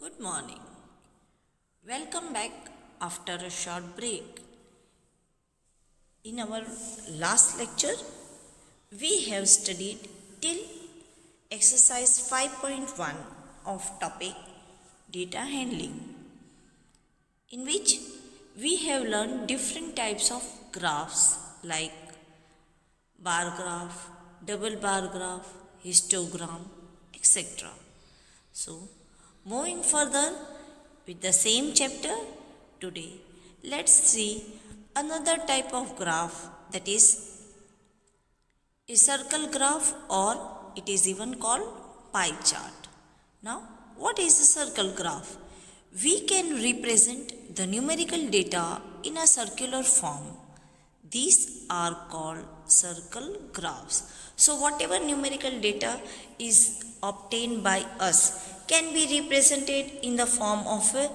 Good morning. Welcome back after a short break. In our last lecture, we have studied till exercise 5.1 of topic data handling, in which we have learned different types of graphs like bar graph, double bar graph, histogram, etc. So, moving further with the same chapter today, let's see another type of graph, that is a circle graph, or it is even called pie chart. Now, what is a circle graph? We can represent the numerical data in a circular form. These are called circle graphs. So whatever numerical data is obtained by us can be represented in the form of a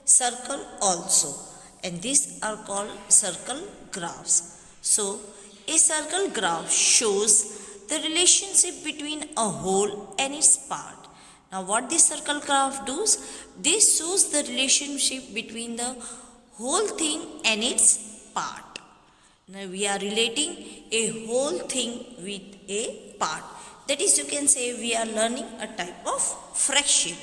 circle also, and these are called circle graphs. So a circle graph shows the relationship between a whole and its part. Now what this circle graph does? This shows the relationship between the whole thing and its part. Now we are relating a whole thing with a part. That is, you can say we are learning a type of fraction.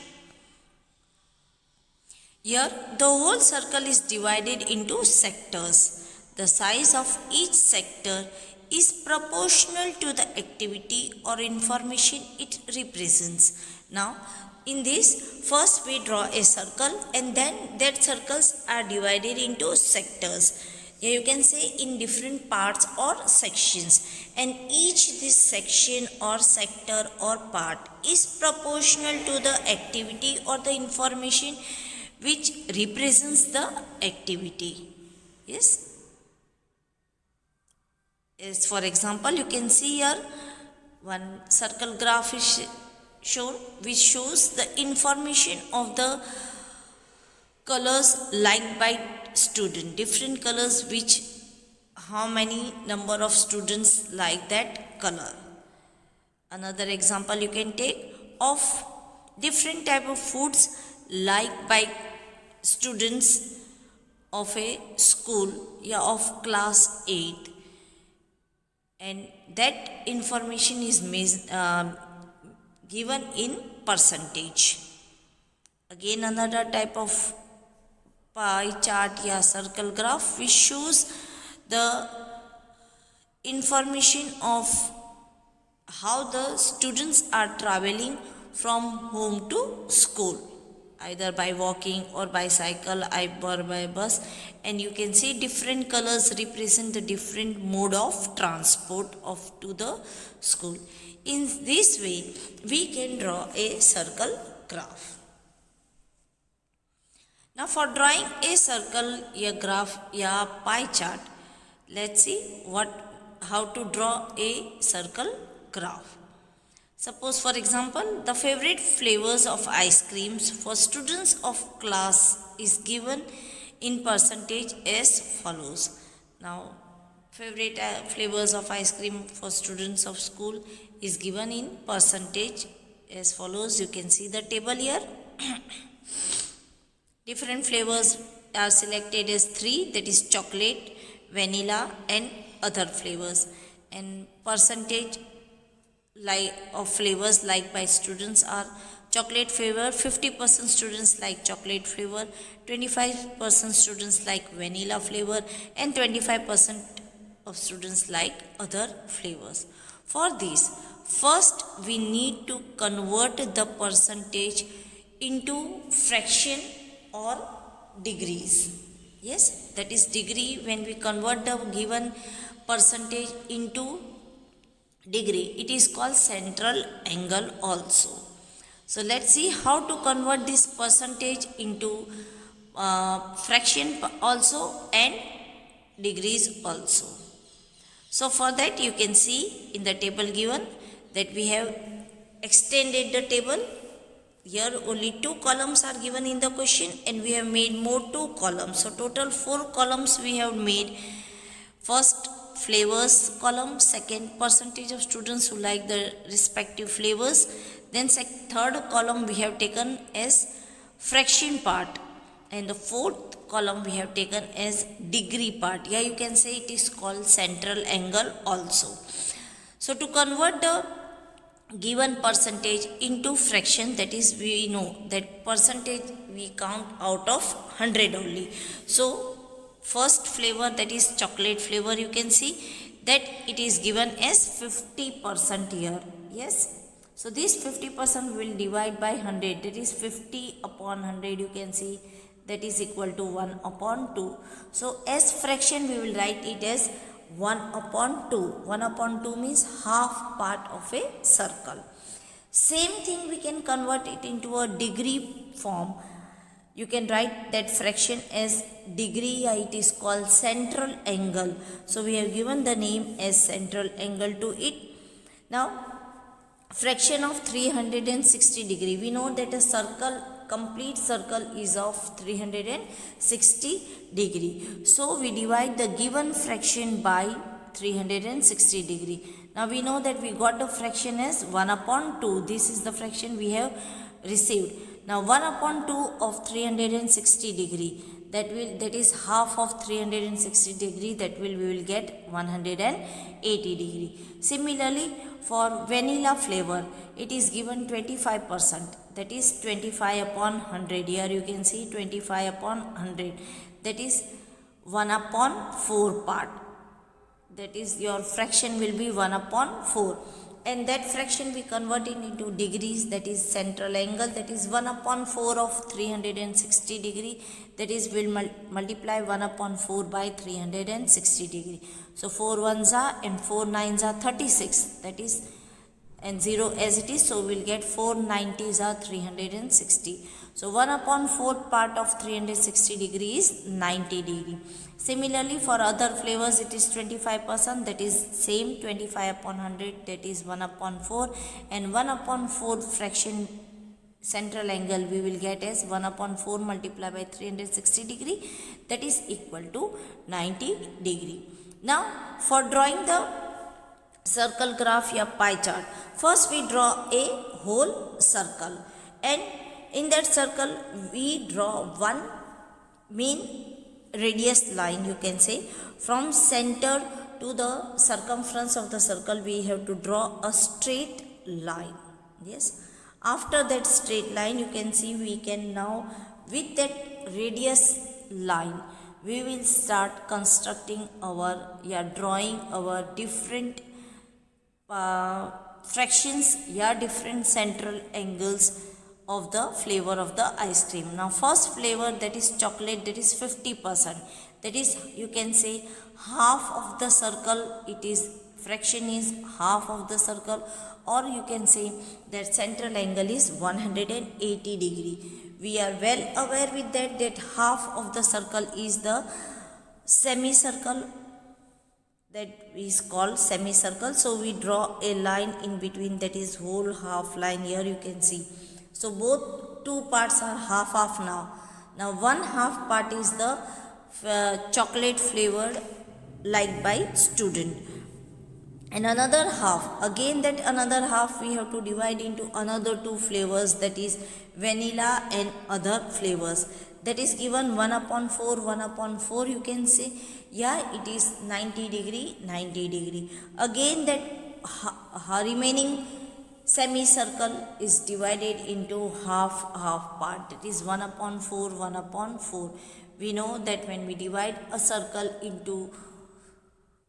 Here the whole circle is divided into sectors. The size of each sector is proportional to the activity or information it represents. Now in this, first we draw a circle and then that circles are divided into sectors. Here you can say in different parts or sections, and each this section or sector or part is proportional to the activity or the information which represents the activity. Yes. Yes, for example, you can see here one circle graph is shown which shows the information of the colors liked by student, different colors which how many number of students like that color. Another example you can take of different type of foods liked by students of a school, of class 8, and that information is given in percentage. Again another type of pie chart circle graph which shows the information of how the students are traveling from home to school, either by walking or by cycle or by bus, and you can see different colors represent the different mode of transport of to the school. In this way we can draw a circle graph. Now for drawing a circle, a graph, a pie chart, let's see how to draw a circle graph. Suppose for example, the favorite flavors of ice creams for students of class is given in percentage as follows. Now favorite flavors of ice cream for students of school is given in percentage as follows. You can see the table here. Different flavors are selected as 3, that is chocolate, vanilla and other flavors, and percentage of flavors liked by students are chocolate flavor, 50% students like chocolate flavor, 25% students like vanilla flavor, and 25% of students like other flavors. For this, first we need to convert the percentage into fraction or degrees. Yes, that is degree. When we convert the given percentage into degree, it is called central angle also. So let's see how to convert this percentage into fraction also and degrees also. So for that you can see in the table given that we have extended the table. Here only 2 columns are given in the question and we have made more 2 columns. So total 4 columns we have made. First flavors column, second percentage of students who like the respective flavors, then third column we have taken as fraction part, and the fourth column we have taken as degree part. Yeah, you can say it is called central angle also. So to convert the given percentage into fraction, that is, we know that percentage we count out of 100 only. So first flavor, that is chocolate flavor, you can see that it is given as 50% here. Yes, so this 50% will divide by 100, that is 50 upon 100, you can see that is equal to 1 upon 2. So as fraction we will write it as 1 upon 2. 1 upon 2 means half part of a circle. Same thing we can convert it into a degree form. You can write that fraction as degree, it is called central angle. So we have given the name as central angle to it. Now fraction of 360 degree. We know that a circle, complete circle is of 360 degree. So we divide the given fraction by 360 degree. Now we know that we got the fraction as 1 upon 2. This is the fraction we have received. Now 1 upon 2 of 360 degree, that is half of 360 degree, that we will get 180 degree. Similarly for vanilla flavor, it is given 25%, that is 25 upon 100. Here you can see 25 upon 100, that is 1 upon 4 part, that is your fraction will be 1 upon 4, and that fraction we convert it into degrees, that is central angle, that is 1 upon 4 of 360 degree, that is will multiply 1 upon 4 by 360 degree. So 4 ones are and 4 nines are 36, that is, and 0 as it is, so we will get 4 90s are 360. So 1 upon 4 part of 360 degree is 90 degree. Similarly for other flavors it is 25%, that is same 25 upon 100, that is 1 upon 4, and 1 upon 4 fraction central angle we will get as 1 upon 4 multiplied by 360 degree, that is equal to 90 degree. Now for drawing the circle graph or pie chart, first we draw a whole circle, and in that circle we draw one main radius line, you can say from center to the circumference of the circle we have to draw a straight line. Yes, after that straight line you can see we can now with that radius line we will start constructing our drawing our different fractions, different central angles of the flavor of the ice cream. Now first flavor, that is chocolate, that is 50%, that is you can say half of the circle, it is fraction is half of the circle, or you can say that central angle is 180 degree. We are well aware with that half of the circle is the semicircle, that is called semicircle. So we draw a line in between, that is whole half line. Here you can see, so both two parts are half now. Now one half part is the chocolate flavored liked by student, and another half, again that another half we have to divide into another two flavors, that is vanilla and other flavors, that is given 1 upon 4, 1 upon 4, you can say, it is 90 degree, 90 degree. Again that remaining semicircle is divided into half part, that is 1 upon 4, 1 upon 4. We know that when we divide a circle into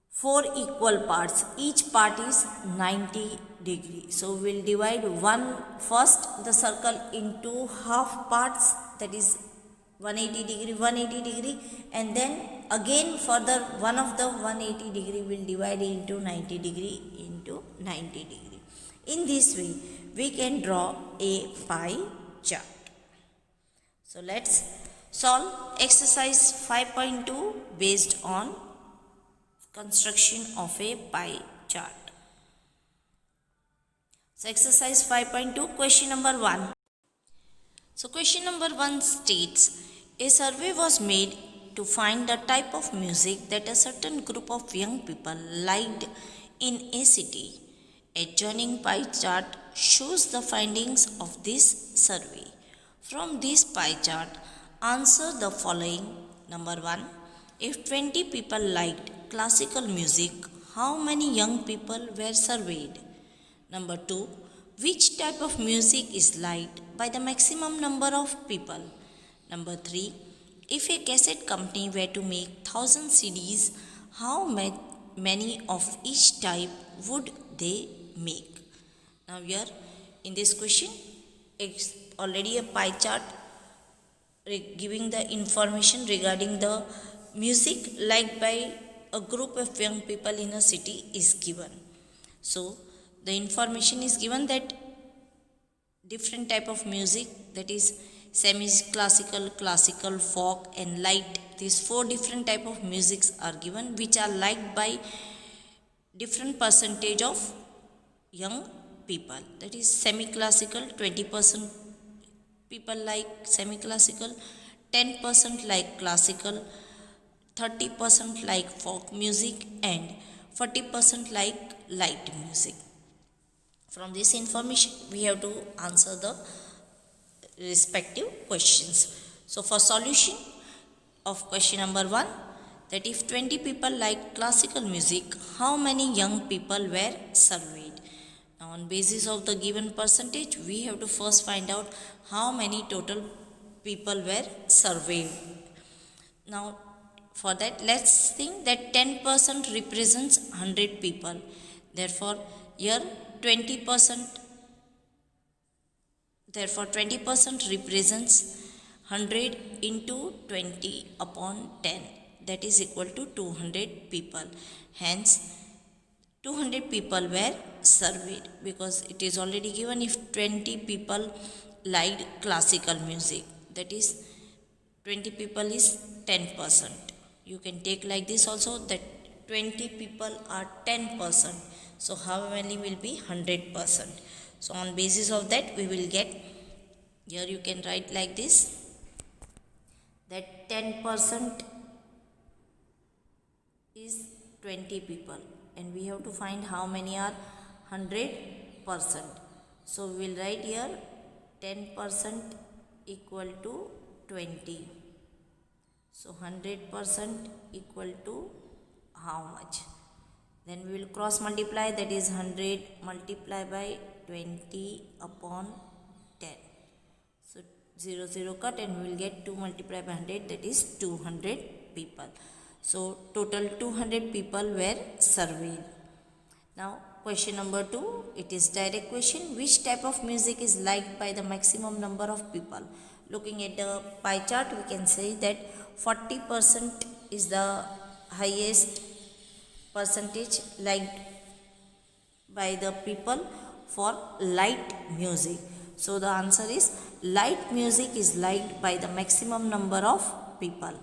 4 equal parts, each part is 90 degree. So we'll divide first the circle into half parts, that is 180 degree, and then again further one of the 180 degree will divide into 90 degree into 90 degree. In this way we can draw a pie chart. So let's solve exercise 5.2 based on construction of a pie chart. So exercise 5.2, question number 1. So question number 1 states, a survey was made to find the type of music that a certain group of young people liked in a city. A joining pie chart shows the findings of this survey. From this pie chart, answer the following. Number 1. If 20 people liked classical music, how many young people were surveyed? Number 2. Which type of music is liked by the maximum number of people? Number 3. If a cassette company were to make 1000 CDs, how many of each type would they make? Now here in this question, it's already a pie chart giving the information regarding the music liked by a group of young people in a city is given. So the information is given that different type of music, that is semi classical, classical, folk and light, these four different type of musics are given which are liked by different percentage of young people. That is semi classical 20% people like semi classical, 10% like classical, 30% like folk music and 40% like light music. From this information we have to answer the respective questions. So for solution of question number 1, that if 20 people like classical music, how many young people were surveyed? Now on basis of the given percentage, we have to first find out how many total people were surveyed. Now for that, let's think that 10% represents 100 people. Therefore here 20%, therefore 20% represents 100 into 20 upon 10, that is equal to 200 people. Hence 200 people were surveyed, because it is already given if 20 people liked classical music, that is 20 people is 10%. You can take like this also, that 20 people are 10%. So how many will be 100%? So on basis of that we will get, here you can write like this, that 10% is 20 people and we have to find how many are 100%. So we will write here 10% equal to 20. So 100% equal to how much? Then we will cross multiply, that is 100 multiplied by 20 upon 10. So 0 0 cut and we will get 2 multiplied by 100, that is 200 people. So total 200 people were surveyed. Now question number 2, it is direct question. Which type of music is liked by the maximum number of people? Looking at the pie chart, we can say that 40% is the highest percentage liked by the people for light music. So the answer is light music is liked by the maximum number of people.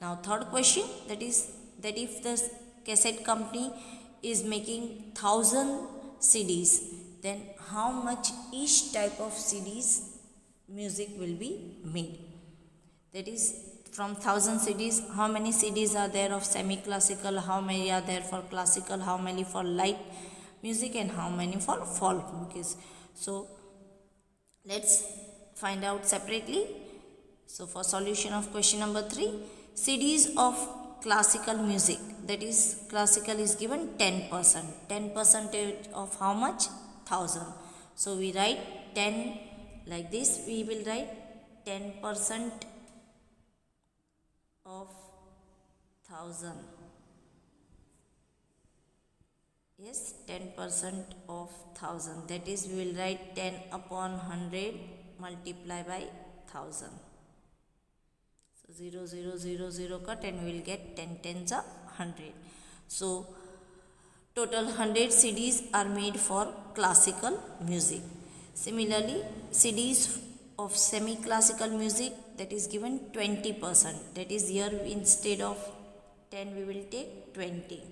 Now third question, that is that if the cassette company is making 1000 CDs, then how much each type of CDs music will be made? That is from 1000 CDs, how many CDs are there of semi classical, how many are there for classical, how many for light music and how many for folk music. So let's find out separately. So for solution of question number 3, CDs of classical music, that is classical is given 10%. 10% of how much? 1000. So we write 10 like this, we will write 10% of 1000. Yes, 10% of 1000, that is we will write 10 upon 100 multiply by 1000. So 0 0 0 0 cut and we will get 10 tens are 100. So total 100 CDs are made for classical music. Similarly, CDs of semi classical music, that is given 20%, that is here instead of 10 we will take 20.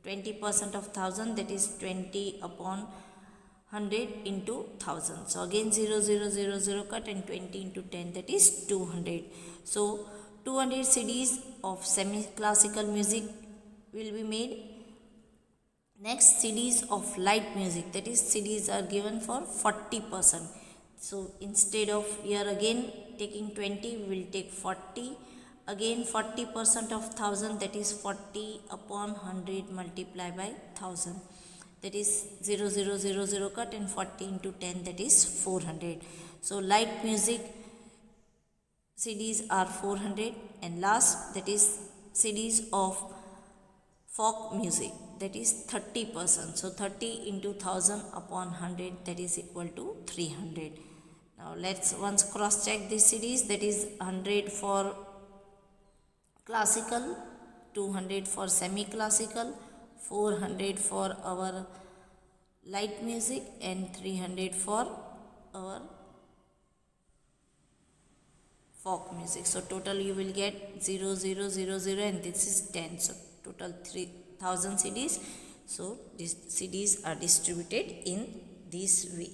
20% of 1000, that is 20 upon 100 into 1000. So again 0 0 0 0 cut and 20 into 10, that is 200. So 200 CDs of semi classical music will be made. Next, CDs of light music, that is CDs are given for 40%. So instead of here again taking 20, we will take 40. Again 40% of 1000, that is 40 upon 100 multiplied by 1000, that is 0 0 0 0 cut, and 40 into 10, that is 400. So light music CDs are 400, and last, that is CDs of folk music, that is 30%. So 30 into 1000 upon 100, that is equal to 300. Now let's once cross check these CDs, that is 100 for classical, 200 for semi-classical, 400 for our light music, and 300 for our folk music. So total you will get 0 0 0 0, and this is 10. So total 3000 CDs. So these CDs are distributed in this way.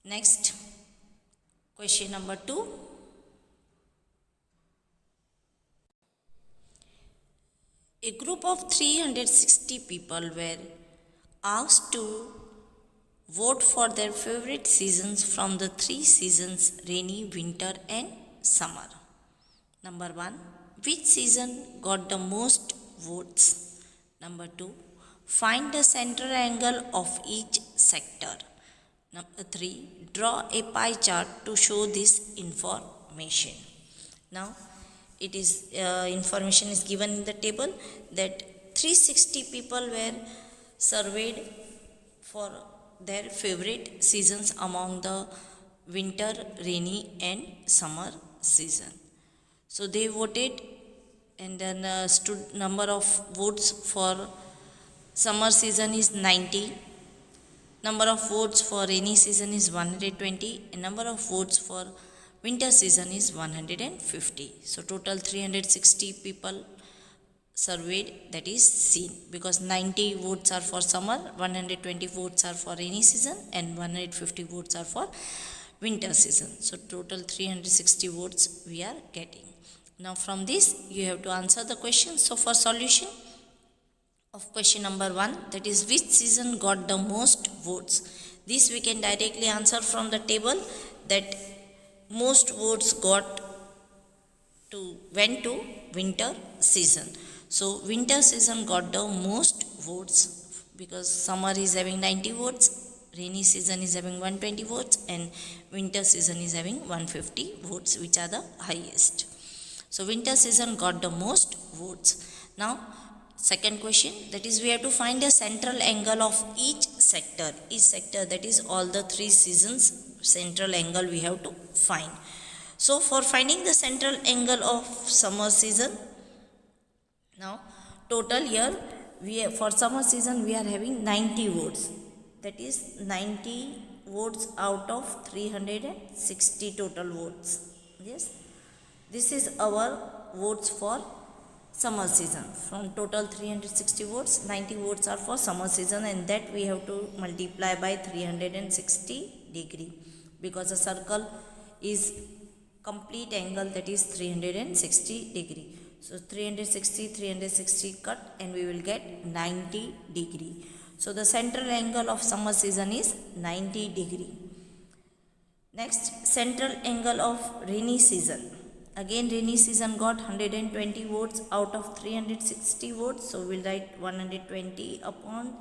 Next, question number 2. A group of 360 people were asked to vote for their favorite seasons from the 3 seasons: rainy, winter, and summer. Number 1, which season got the most votes? Number 2, find the center angle of each sector. Number 3, draw a pie chart to show this information. Now, it is information is given in the table that 360 people were surveyed for their favorite seasons among the winter, rainy, and summer season. So they voted, and then number of votes for summer season is 90, number of votes for rainy season is 120, and number of votes for winter season is 150. So total 360 people surveyed, that is seen, because 90 votes are for summer, 120 votes are for rainy season, and 150 votes are for winter season. So total 360 votes we are getting. Now from this you have to answer the question. So for solution of question number 1, that is which season got the most votes, this we can directly answer from the table, that most votes went to winter season. So winter season got the most votes, because summer is having 90 votes, rainy season is having 120 votes, and winter season is having 150 votes, which are the highest. So winter season got the most votes. Now second question, that is we have to find a central angle of each sector, that is all the 3 seasons central angle we have to find. So for finding the central angle of summer season, now total here for summer season we are having 90 votes, that is 90 votes out of 360 total votes. Yes, this is our votes for summer season. From total 360 votes, 90 votes are for summer season, and that we have to multiply by 360 degree, because the circle is complete angle, that is 360 degree. So 360 cut, and we will get 90 degree. So the central angle of summer season is 90 degree. Next, central angle of rainy season. Again rainy season got 120 votes out of 360 votes. So we'll write 120 upon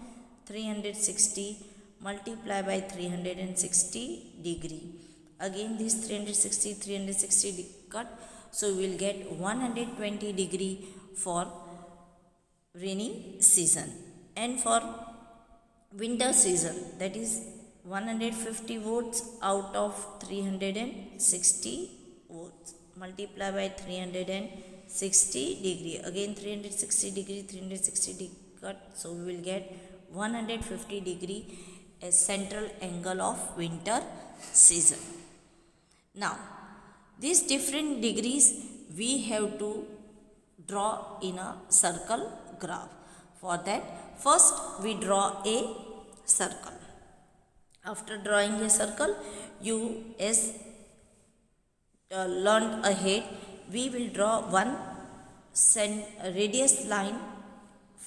360 multiply by 360 degree. Again this 360 cut. So we will get 120 degree for rainy season. And for winter season, that is 150 votes out of 360 votes. Multiply by 360 degree. Again 360 degree cut. So we will get 150 degree as central angle of winter season. Now these different degrees we have to draw in a circle graph. For that, first we draw a circle. After drawing a circle, you as learned ahead, we will draw one radius line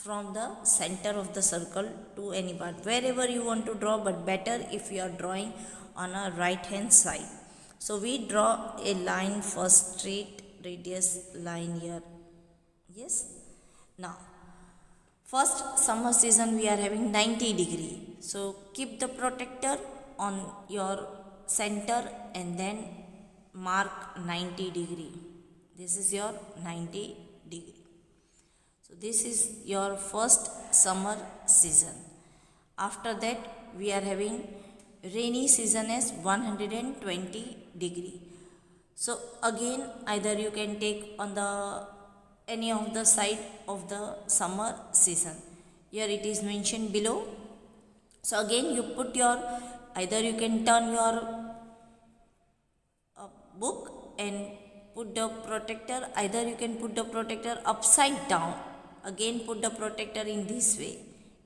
from the center of the circle to any part, wherever you want to draw, but better if you are drawing on a right hand side. So we draw a line, first straight radius line here. Yes. Now first summer season we are having 90 degree, so keep the protector on your center and then mark 90 degree. This is your 90 degree. So this is your first summer season. After that we are having rainy season as 120 degree. So again either you can take on the any of the side of the summer season. Here it is mentioned below. So again you put your, either you can turn your book and put the protector, either you can put the protector upside down, again put the protector in this way,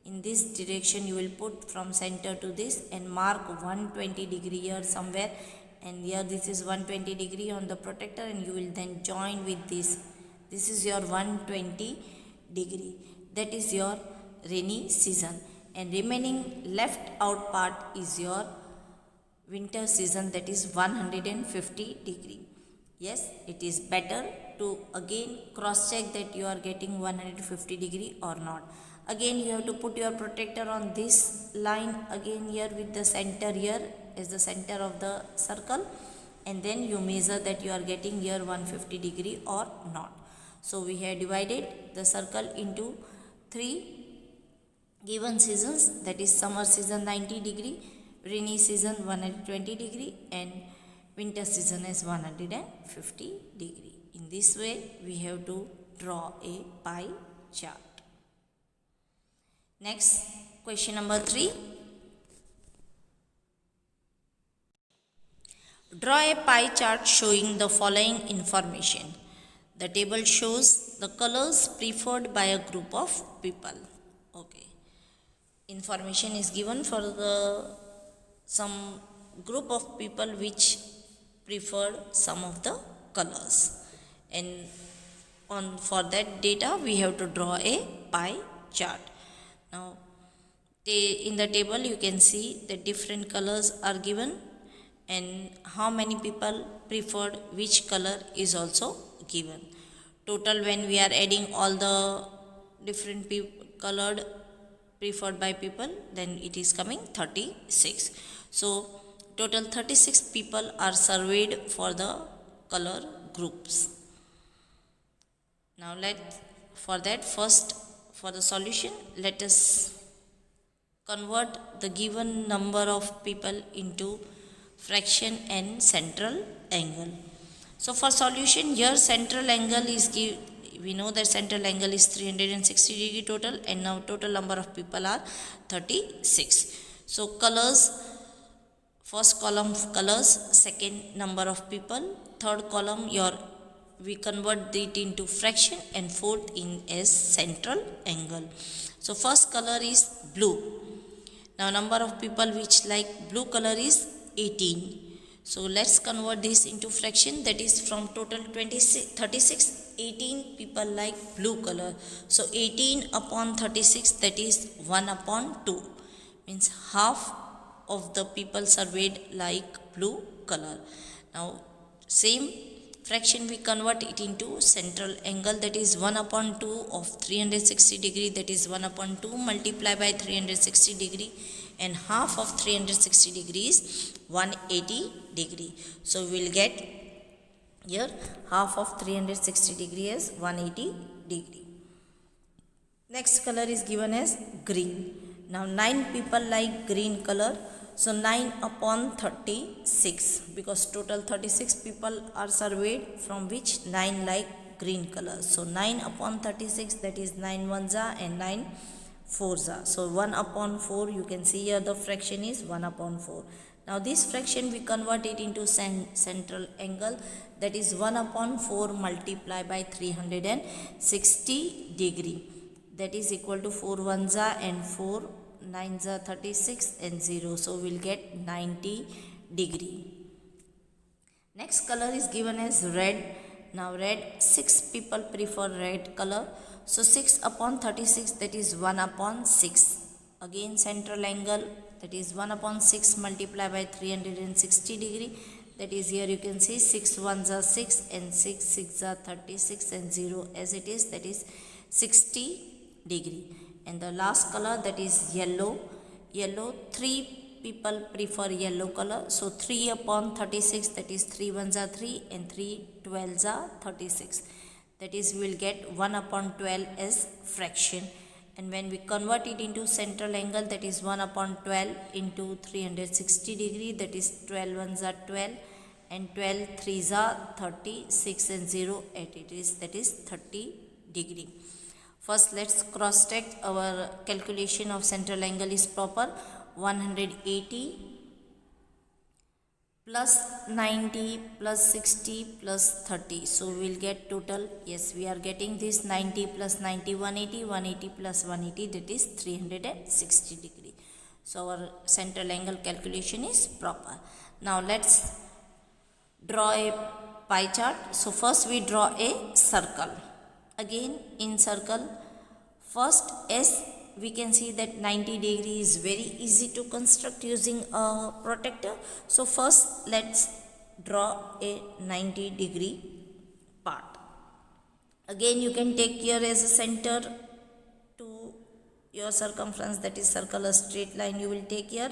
in this direction you will put from center to this and mark 120 degree here somewhere, and here this is 120 degree on the protector, and you will then join with this. This is your 120 degree, that is your rainy season, and remaining left out part is your winter season, that is 150 degree. Yes, it is better to again cross check that you are getting 150 degree or not. Again you have to put your protector on this line again here with the center here as the center of the circle, and then you measure that you are getting here 150 degree or not. So we have divided the circle into 3 given seasons, that is summer season 90 degree, rainy season 120 degree, and winter season is 150 degree. In this way we have to draw a pie chart. Next, question number 3. Draw a pie chart showing the following information. The table shows the colors preferred by a group of people. Okay. Information is given for some group of people which preferred some of the colors, and for that data we have to draw a pie chart. Now in the table you can see the different colors are given and how many people preferred which color is also given. Total, when we are adding all the different colored preferred by people, then it is coming 36. So total 36 people are surveyed for the color groups. Now for that, first for the solution, let us convert the given number of people into fraction and central angle. So for solution, here central angle is we know that central angle is 360 degree total, and now total number of people are 36. So colors, first column colors, second number of people, third column we convert it into fraction, and fourth in as central angle. So first color is blue. Now number of people which like blue color is 18. So let's convert this into fraction, that is from total 36, 18 people like blue color. So 18 upon 36, that is 1 upon 2, means half of the people surveyed like blue color. Now same fraction we convert it into central angle, that is 1 upon 2 of 360 degree, that is 1 upon 2 multiplied by 360 degree, and half of 360 degrees 180 degree. So we will get here half of 360 degree as 180 degree. Next color is given as green. Now 9 people like green color. So 9 upon 36, because total 36 people are surveyed, from which 9 like green color. So 9 upon 36, that is 9 ones are and 9 fours are. So 1 upon 4, you can see here the fraction is 1 upon 4. Now this fraction we convert it into central angle, that is 1 upon 4 multiplied by 360 degree, that is equal to 4 ones are and 4 9s are 36 and 0. So we'll get 90 degree. Next color is given as red. Now red, 6 people prefer red color. So 6 upon 36, that is 1 upon 6. Again central angle, that is 1 upon 6 multiplied by 360 degree. That is, here you can see 6 ones are 6 and 6 6 are 36 and 0 as it is, that is 60 degree. And the last color, that is yellow. Yellow, 3 people prefer yellow color. So 3 upon 36, that is 3 ones are 3 and 3 12s are 36. That is, we will get 1 upon 12 as fraction. And when we convert it into central angle, that is 1 upon 12 into 360 degree, that is 12 ones are 12 and 12 threes are 36 and 0 8 it is, that is 30 degree. First let's cross check our calculation of central angle is proper. 180 plus 90 plus 60 plus 30. So we will get total, yes, we are getting this 90 plus 90, 180, 180 plus 180, that is 360 degree. So our central angle calculation is proper. Now let's draw a pie chart. So first we draw a circle. Again in circle, first as we can see that 90 degree is very easy to construct using a protractor. So first let's draw a 90 degree part. Again you can take here as a center to your circumference, that is circle, a straight line you will take here,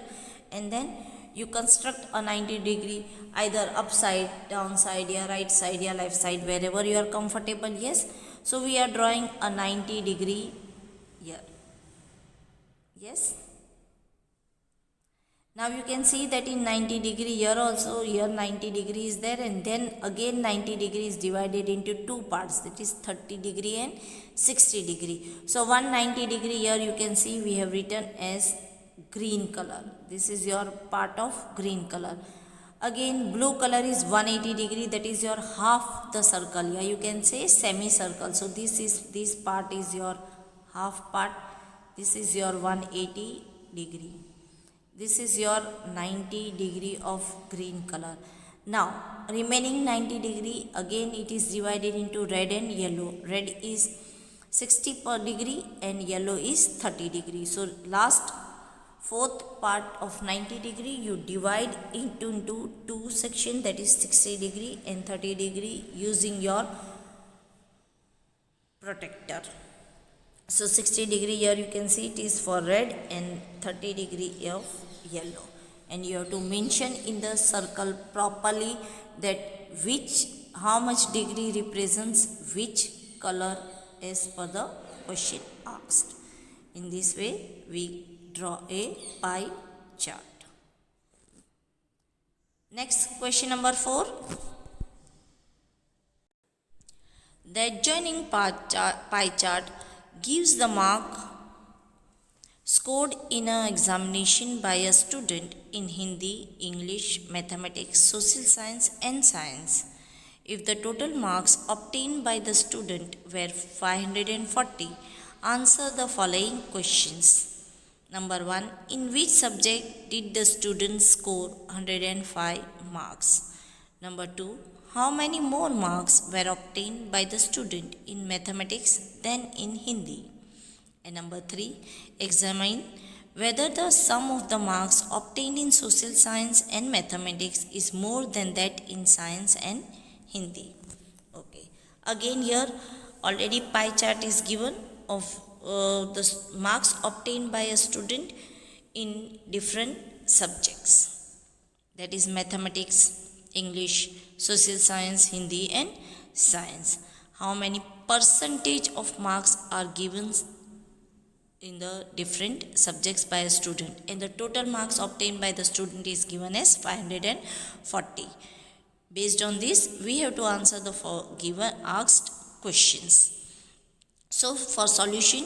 and then you construct a 90 degree either upside, downside, या right side या left side, wherever you are comfortable. Yes, so we are drawing a 90 degree here. Yes, now you can see that in 90 degree here also, here 90 degree is there, and then again 90 degree is divided into two parts, that is 30 degree and 60 degree. So 190 degree here you can see we have written as green color. This is your part of green color. Again blue color is 180 degree, that is your half the circle. Yeah, you can say semicircle. So this part is your half part. This is your 180 degree. This is your 90 degree of green color. Now remaining 90 degree, again it is divided into red and yellow. Red is 60 per degree and yellow is 30 degree. So last fourth part of 90 degree you divide into two section, that is 60 degree and 30 degree using your protractor. So 60 degree here you can see it is for red and 30 degree of yellow, and you have to mention in the circle properly that how much degree represents which color as per the question asked. In this way we draw a pie chart. Next, question number 4. The adjoining pie chart gives the mark scored in an examination by a student in Hindi, English, Mathematics, Social Science and Science. If the total marks obtained by the student were 540, answer the following questions. Number 1. In which subject did the student score 105 marks? Number 2. How many more marks were obtained by the student in mathematics than in Hindi? And number 3. Examine whether the sum of the marks obtained in social science and mathematics is more than that in science and Hindi. Okay. Again here already pie chart is given of the marks obtained by a student in different subjects, that is mathematics, English, social science, Hindi and science. How many percentage of marks are given in the different subjects by a student, and the total marks obtained by the student is given as 540. Based on this we have to answer the asked questions. So for solution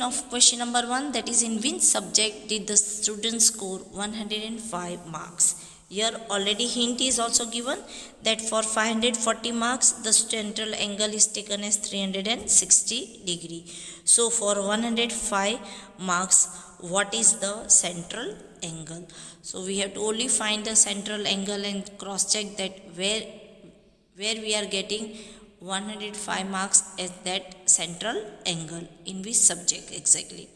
of question number 1, that is in which subject did the student score 105 marks? Here already hint is also given that for 540 marks the central angle is taken as 360 degree. So for 105 marks what is the central angle? So we have to only find the central angle and cross check that where we are getting 105 marks as that central angle. In which subject exactly?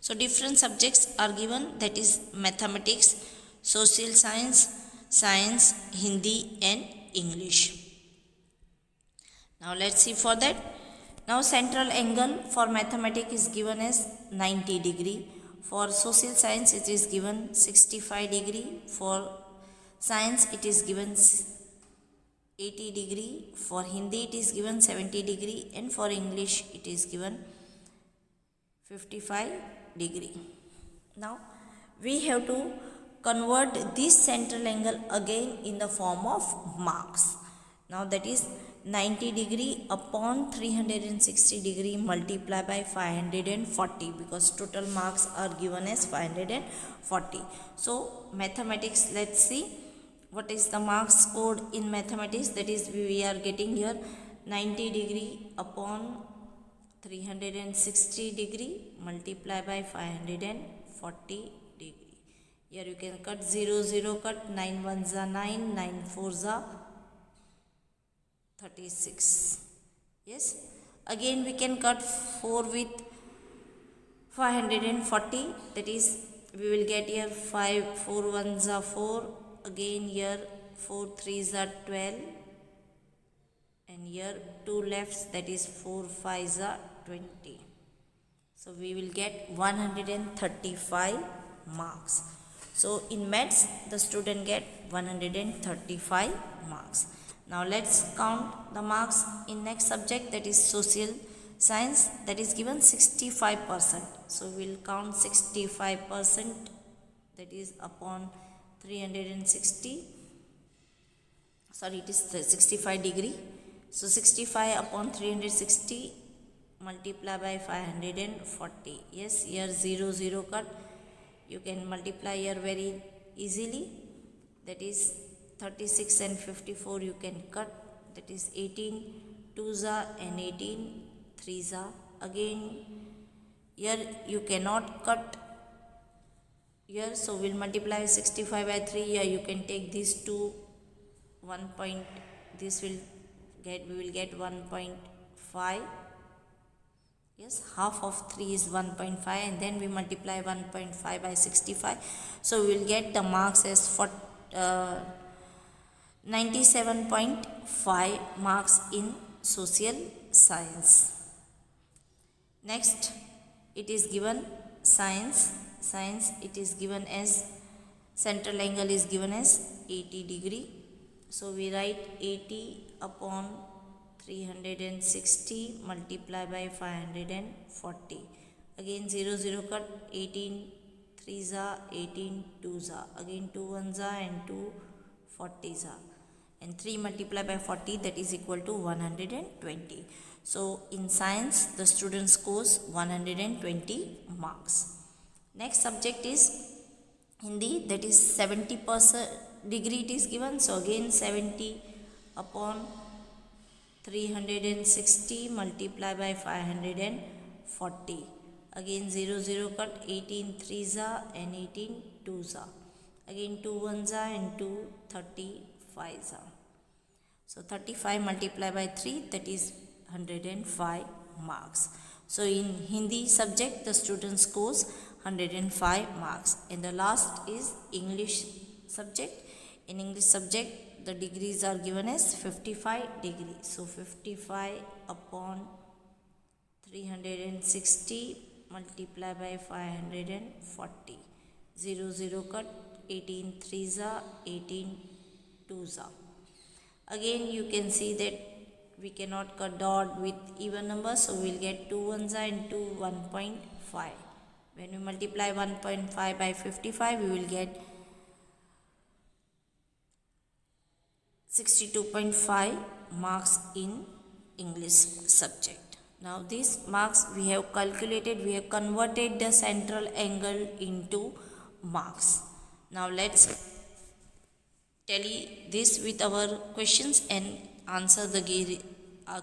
So different subjects are given, that is mathematics, social science, science, Hindi and English. Now let's see for that. Now central angle for mathematics is given as 90 degree. For social science it is given 65 degree. For science it is given 80 degree. For Hindi it is given 70 degree. And for English it is given 55 degree. Now we have to convert this central angle again in the form of marks. Now that is 90 degree upon 360 degree multiplied by 540, because total marks are given as 540. So mathematics, let's see what is the marks scored in mathematics. That is, we are getting here 90 degree upon 360 degree multiplied by 540 degree. Here you can cut 0 0 cut, 9 1s are 9, 9 4s are 36. Yes, again we can cut 4 with 540, that is we will get here 5 4 1s are 4, again here 4 3s are 12, and here 2 lefts, that is 4 5s are 20. So we will get 135 marks. So in maths the student get 135 marks. Now let's count the marks in next subject, that is social science. That is given 65%. So we'll count 65%, that is upon 360. Sorry, it is 65 degree. So 65 upon 360 multiply by 540. Yes, here 0 0 cut, you can multiply here very easily, that is 36 and 54 you can cut, that is 18 2s are and 18 3s are. Again here you cannot cut here, so we'll multiply 65 by 3. Here you can take these two 1 point, this will get, we will get 1.5. Yes, half of 3 is 1.5, and then we multiply 1.5 by 65. So we will get the marks as 97.5 marks in social science. Next, it is given science. Science, it is given as central angle is given as 80 degree. So we write 80 upon 360 multiply by 540. Again 0 0 cut, 18 3s are, 18 2s are, again 2 1s are and 2 40s are, and 3 multiplied by 40, that is equal to 120. So in science the student scores 120 marks. Next subject is Hindi, that is 70% degree it is given. So again 70 upon 360 multiply by 540. Again 0 0 cut, 18 3s are and 18 2s are, again 2 1s are and 2 35s are. So 35 multiplied by 3, that is 105 marks. So in Hindi subject the student scores 105 marks. And the last is English subject. In English subject the degrees are given as 55 degree. So 55 upon 360 multiply by 540. 0 0 cut, 18 3s are, 18 2s are. Again you can see that we cannot cut dot with even numbers, so we will get 2 1s are and 2 1.5. When we multiply 1.5 by 55, we will get 62.5 marks in English subject. Now these marks we have calculated, we have converted the central angle into marks. Now let's tally this with our questions and answer the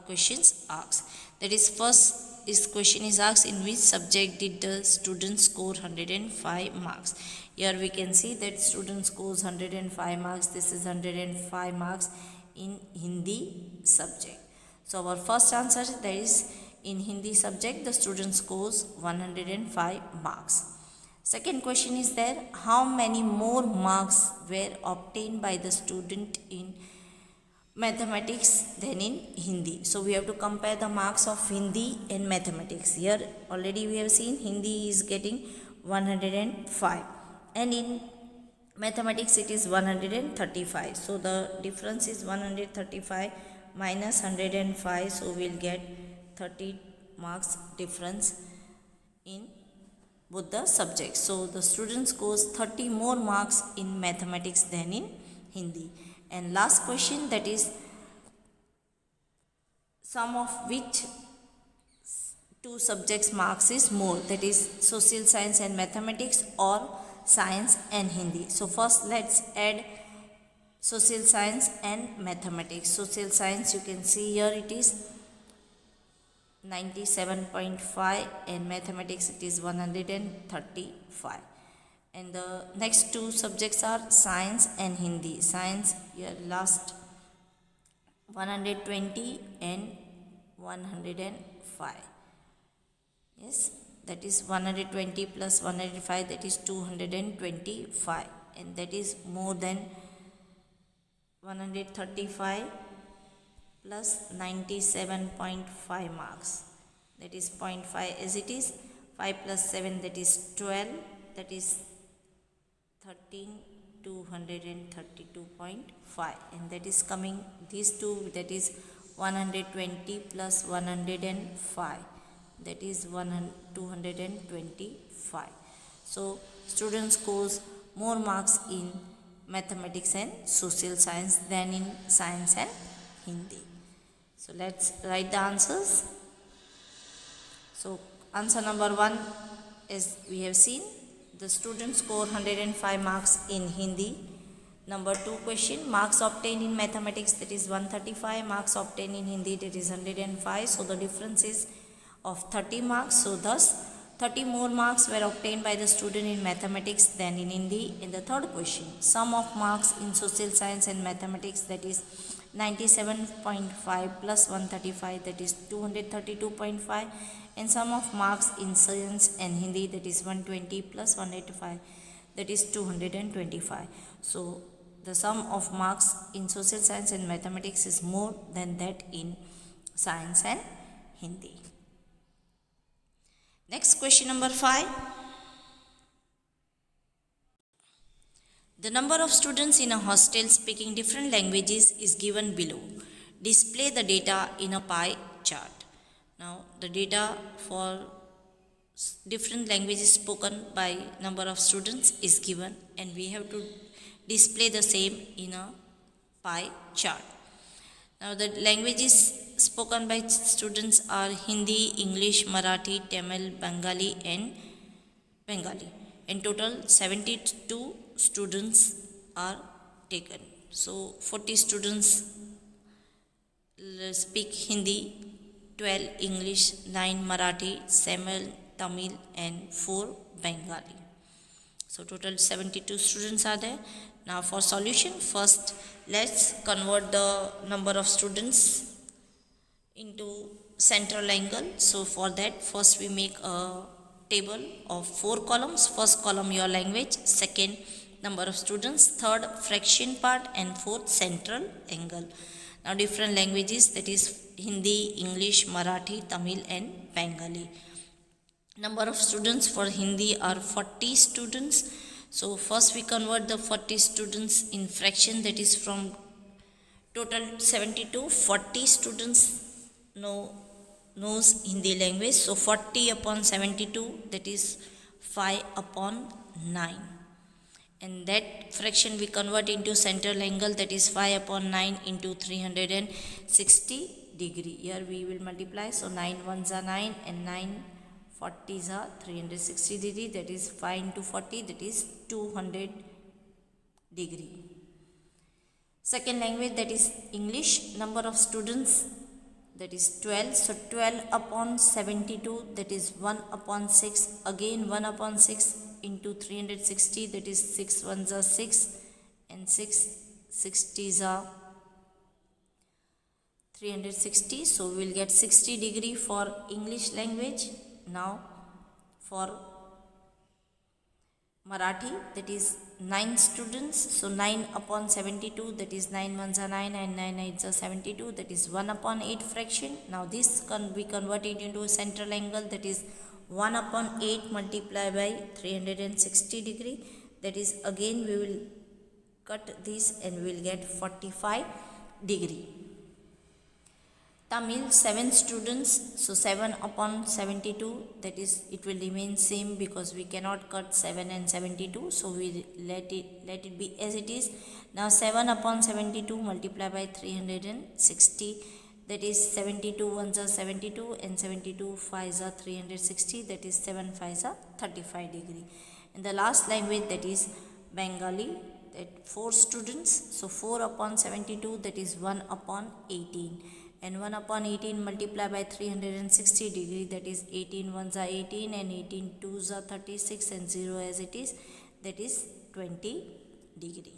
questions asked. That is, first is question is asked, in which subject did the student score 105 marks? Here we can see that student scores 105 marks. This is 105 marks in Hindi subject. So our first answer, that is in Hindi subject the student scores 105 marks. Second question is there, how many more marks were obtained by the student in mathematics than in Hindi? So we have to compare the marks of Hindi and mathematics. Here already we have seen Hindi is getting 105 and in mathematics it is 135. So the difference is 135 minus 105, so we'll get 30 marks difference in both the subjects. So the student scores 30 more marks in mathematics than in Hindi. And last question, that is sum of which two subjects marks is more, that is social science and mathematics or science and Hindi. So first let's add social science and mathematics. Social science, you can see here it is 97.5 and mathematics it is 135. And the next two subjects are science and Hindi. Science here last 120 and 105. Yes, that is 120 plus 105, that is 225, and that is more than 135 plus 97.5 marks, that is 0.5 as it is. 5 plus 7, that is 12, that is 13,232.5, and that is coming these two, that is 120 plus 105, that is 225. So student scores more marks in mathematics and social science than in science and Hindi. So let's write the answers. So answer number 1 is we have seen the student score 105 marks in Hindi. Number 2 question, marks obtained in mathematics, that is 135, marks obtained in Hindi, that is 105. So the difference is of 30 marks. So thus 30 more marks were obtained by the student in mathematics than in Hindi. In the third question, sum of marks in social science and mathematics, that is 97.5 plus 135, that is 232.5, and sum of marks in science and Hindi, that is 120 plus 185, that is 225. So the sum of marks in social science and mathematics is more than that in science and Hindi. Next question number 5. The number of students in a hostel speaking different languages is given below. Display the data in a pie chart. Now the data for different languages spoken by number of students is given, and we have to display the same in a pie chart. Now the languages spoken by students are Hindi, English, Marathi, Tamil, Bengali and Bengali. In total 72 students are taken. So 40 students speak Hindi, 12 English, 9 Marathi, 7 Tamil and 4 Bengali. So total 72 students are there. Now for solution, first let's convert the number of students into central angle. So for that, first we make a table of 4 columns. First column your language, second number of students, third fraction part, and fourth central angle. Now different languages, that is Hindi, English, Marathi, Tamil and Bengali. Number of students for Hindi are 40 students. So first we convert the 40 students in fraction, that is from total 72, 40 students knows Hindi language. So 40 upon 72, that is 5 upon 9. And that fraction we convert into central angle, that is 5 upon 9 into 360 degree. Here we will multiply. So 9 ones are 9 and 9 40s are 360 degree, that is 5 into 40, that is 200 degree. Second language, that is English. Number of students, that is 12. So 12 upon 72, that is 1 upon 6. Again 1 upon 6 into 360, that is 6 ones are 6 and 6 60s are 360, so we will get 60 degree for English language. Now for Marathi, that is 9 students, so 9 upon 72, that is 9 ones are 9 and 9 eights are 72, that is 1 upon 8 fraction. Now this can be converted into a central angle, that is 1 upon 8 multiplied by 360 degree, that is again we will cut this and we will get 45 degree. Tamil 7 students, so 7 upon 72, that is it will remain same because we cannot cut 7 and 72, so we let it be as it is. Now 7 upon 72 multiplied by 360, that is 72 ones are 72 and 72 fives are 360, that is 7 fives are 35 degree. And the last language, that is Bengali, that 4 students, so 4 upon 72, that is 1 upon 18, and 1 upon 18 multiplied by 360 degree, that is 18 ones are 18 and 18 twos are 36 and 0 as it is, that is 20 degree.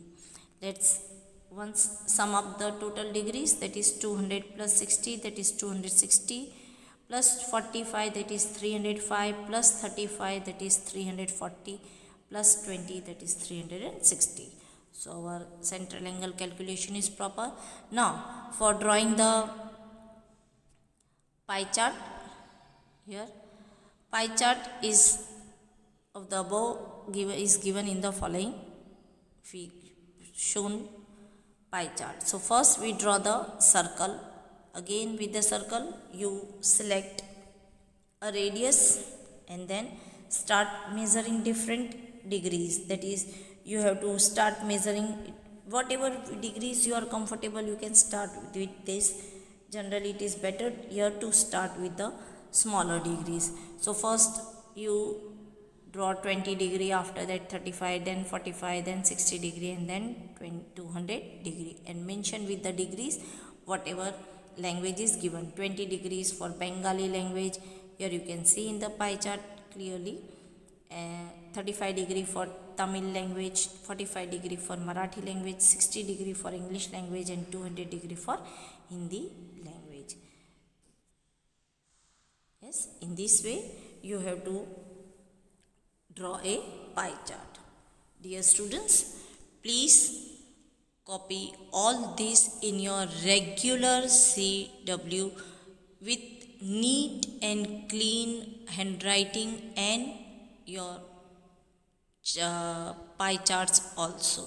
Let's once sum up the total degrees, that is 200 plus 60, that is 260, plus 45, that is 305, plus 35, that is 340, plus 20, that is 360. So our central angle calculation is proper. Now for drawing the pie chart, here pie chart is of the above is given in the following shown pie chart. So first we draw the circle. Again with the circle you select a radius and then start measuring different degrees, that is you have to start measuring whatever degrees you are comfortable, you can start with this. Generally it is better here to start with the smaller degrees. So first you draw 20 degree, after that 35, then 45, then 60 degree, and then 200 degree, and mention with the degrees whatever language is given. 20 degrees for Bengali language, here you can see in the pie chart clearly. 35 degree for Tamil language, 45 degree for Marathi language, 60 degree for English language, and 200 degree for Hindi language. Yes, in this way you have to draw a pie chart. Dear students, please copy all this in your regular CW with neat and clean handwriting and your pie charts also.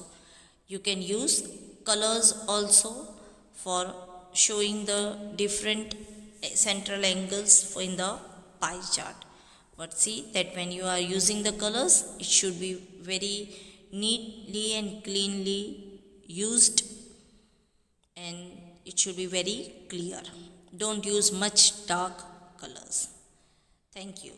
You can use colors also for showing the different central angles in the pie chart. But see that when you are using the colors, it should be very neatly and cleanly used, and it should be very clear. Don't use much dark colors. Thank you.